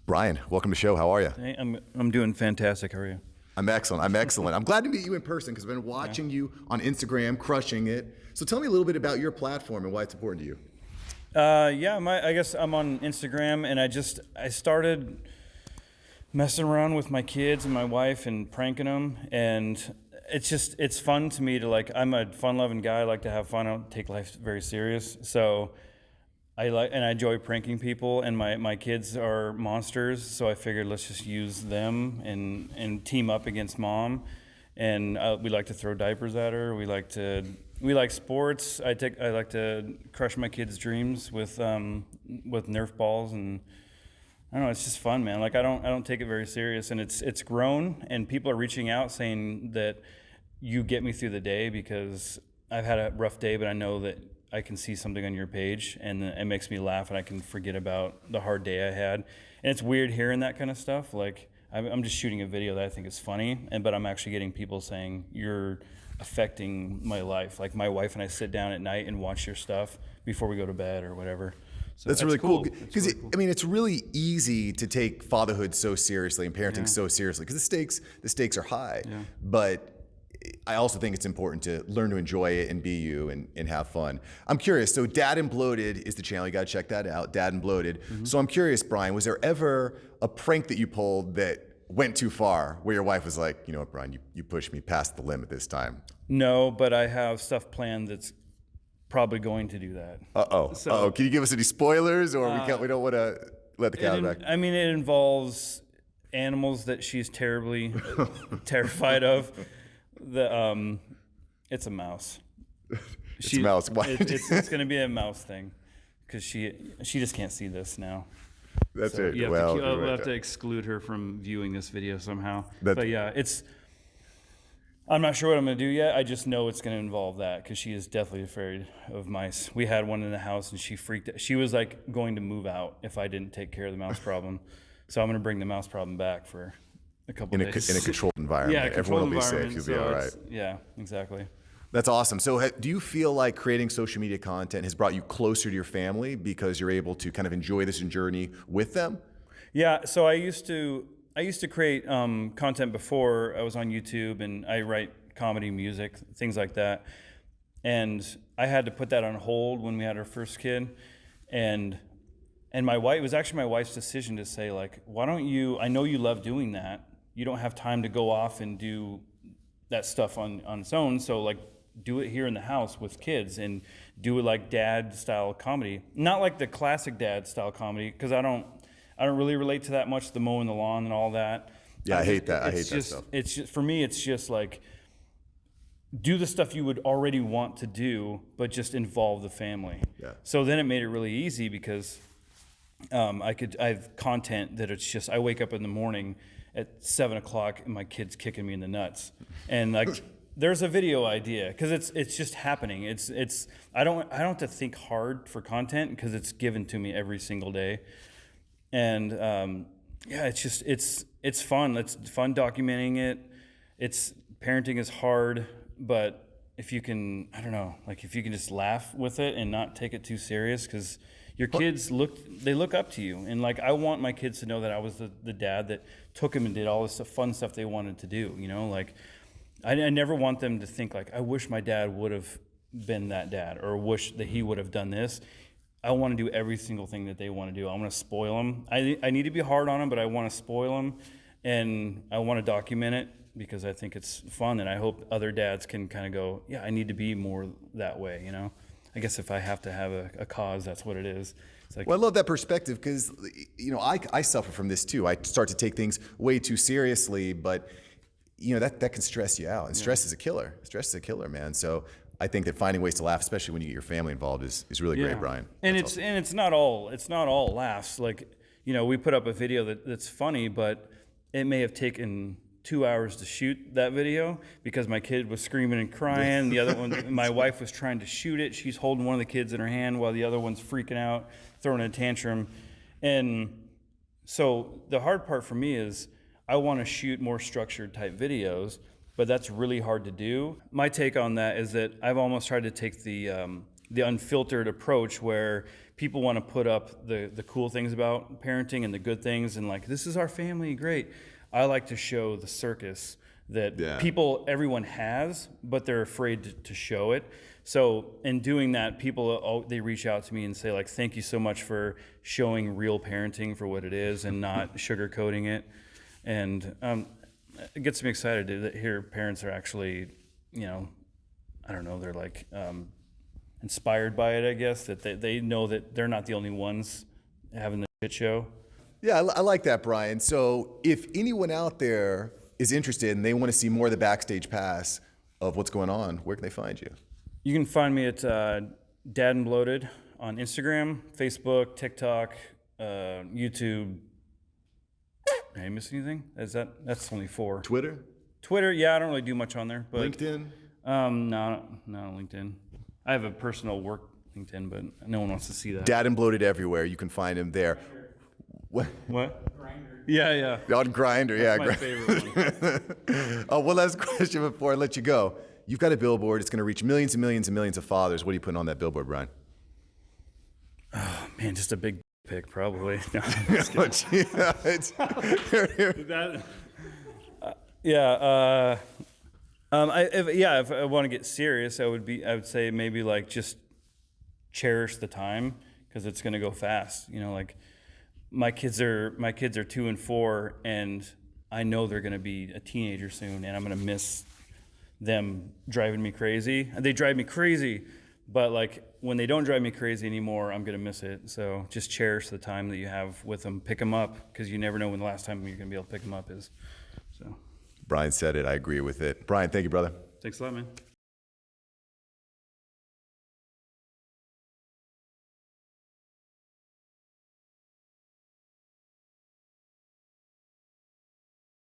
Bryan, welcome to the show. How are you? Hey, I'm doing fantastic. How are you? I'm excellent. I'm glad to meet you in person because I've been watching you on Instagram, crushing it. So tell me a little bit about your platform and why it's important to you. I guess I'm on Instagram, and I started messing around with my kids and my wife and pranking them, and it's fun to me to I'm a fun-loving guy. I like to have fun. I don't take life very serious, so I enjoy pranking people, and my kids are monsters, so I figured let's just use them and team up against mom. And we like to throw diapers at her. We like sports. I like to crush my kids' dreams with Nerf balls, and I don't know. It's just fun, man. I don't take it very serious, and it's grown, and people are reaching out saying that you get me through the day because I've had a rough day, but I know that I can see something on your page and it makes me laugh and I can forget about the hard day I had. And it's weird hearing that kind of stuff. I'm just shooting a video that I think is funny, but I'm actually getting people saying, you're affecting my life. Like my wife and I sit down at night and watch your stuff before we go to bed or whatever. So that's really cool. Because really cool. I mean, it's really easy to take fatherhood so seriously and parenting so seriously because the stakes are high. Yeah. But I also think it's important to learn to enjoy it and be you and have fun. I'm curious, so Dad and Bloated is the channel, you gotta check that out, Dad and Bloated. Mm-hmm. So I'm curious, Bryan, was there ever a prank that you pulled that went too far where your wife was like, you know what, Bryan, you pushed me past the limit this time? No, but I have stuff planned that's probably going to do that. Can you give us any spoilers or we don't wanna let the cat back? I mean, it involves animals that she's terribly terrified of. It's a mouse. It's a mouse. Why? It's going to be a mouse thing because she just can't see this now. That's so it. We'll have to exclude her from viewing this video somehow. But yeah, I'm not sure what I'm going to do yet. I just know it's going to involve that because she is definitely afraid of mice. We had one in the house and she freaked out. She was like going to move out if I didn't take care of the mouse problem. So I'm going to bring the mouse problem back for a couple days. In a controlled environment. Yeah, everyone will be safe. You'll be all right. Yeah, exactly. That's awesome. So do you feel like creating social media content has brought you closer to your family because you're able to kind of enjoy this journey with them? Yeah, so I used to create content before. I was on YouTube and I write comedy, music, things like that. And I had to put that on hold when we had our first kid. And my wife, it was actually my wife's decision to say why don't you, I know you love doing that. You don't have time to go off and do that stuff on its own. So do it here in the house with kids and do it like dad style comedy. Not like the classic dad style comedy, because I don't really relate to that much, the mowing the lawn and all that. Yeah, I hate that. I hate that stuff. It's just, for me, it's just do the stuff you would already want to do, but just involve the family. Yeah. So then it made it really easy because I have content that it's just, I wake up in the morning at 7 o'clock and my kid's kicking me in the nuts. And there's a video idea because it's just happening. I don't have to think hard for content because it's given to me every single day. And it's fun. It's fun documenting it. Parenting is hard, but if you can, I don't know, if you can just laugh with it and not take it too serious, because your kids look up to you. And I want my kids to know that I was the dad that took them and did all this fun stuff they wanted to do. I never want them to think I wish my dad would have been that dad or wish that he would have done this. I want to do every single thing that they want to do. I want to spoil them. I need to be hard on them, but I want to spoil them, and I want to document it because I think it's fun, and I hope other dads can kind of go, yeah, I need to be more that way, I guess if I have to have a cause, that's what it is. It's well, I love that perspective because, I suffer from this too. I start to take things way too seriously, but, that can stress you out. And stress is a killer. Stress is a killer, man. So I think that finding ways to laugh, especially when you get your family involved, is really great, Bryan. And it's not all laughs. We put up a video that's funny, but it may have taken 2 hours to shoot that video because my kid was screaming and crying. The other one, my wife was trying to shoot it. She's holding one of the kids in her hand while the other one's freaking out, throwing a tantrum. And so the hard part for me is I want to shoot more structured type videos, but that's really hard to do. My take on that is that I've almost tried to take the the unfiltered approach where people want to put up the cool things about parenting and the good things and like, this is our family, great. I like to show the circus that everyone has, but they're afraid to show it. So in doing that, people, they reach out to me and say like, thank you so much for showing real parenting for what it is and not sugarcoating it. And it gets me excited to hear parents are actually, you know, I don't know, they're like inspired by it, I guess, that they know that they're not the only ones having the shit show. Yeah, I like that, Bryan. So if anyone out there is interested and they want to see more of the backstage pass of what's going on, where can they find you? You can find me at Dad and Bloated on Instagram, Facebook, TikTok, YouTube. Did I miss anything? That's only 4. Twitter, yeah, I don't really do much on there. But, LinkedIn? No, not on LinkedIn. I have a personal work LinkedIn, but no one wants to see that. Dad and Bloated everywhere. You can find him there. What? Grindr. Yeah. On Grindr, yeah. That's my favorite one. One last question before I let you go. You've got a billboard. It's going to reach millions and millions and millions of fathers. What are you putting on that billboard, Bryan? Oh, man, just a big pic, probably. No, if I want to get serious, I would say maybe like just cherish the time because it's going to go fast. You know, like my kids are 2 and 4, and I know they're going to be a teenager soon, and I'm going to miss them driving me crazy. They drive me crazy, but like when they don't drive me crazy anymore, I'm going to miss it. So just cherish the time that you have with them. Pick them up because you never know when the last time you're going to be able to pick them up is. So. Bryan said it. I agree with it. Bryan, thank you, brother. Thanks a lot, man.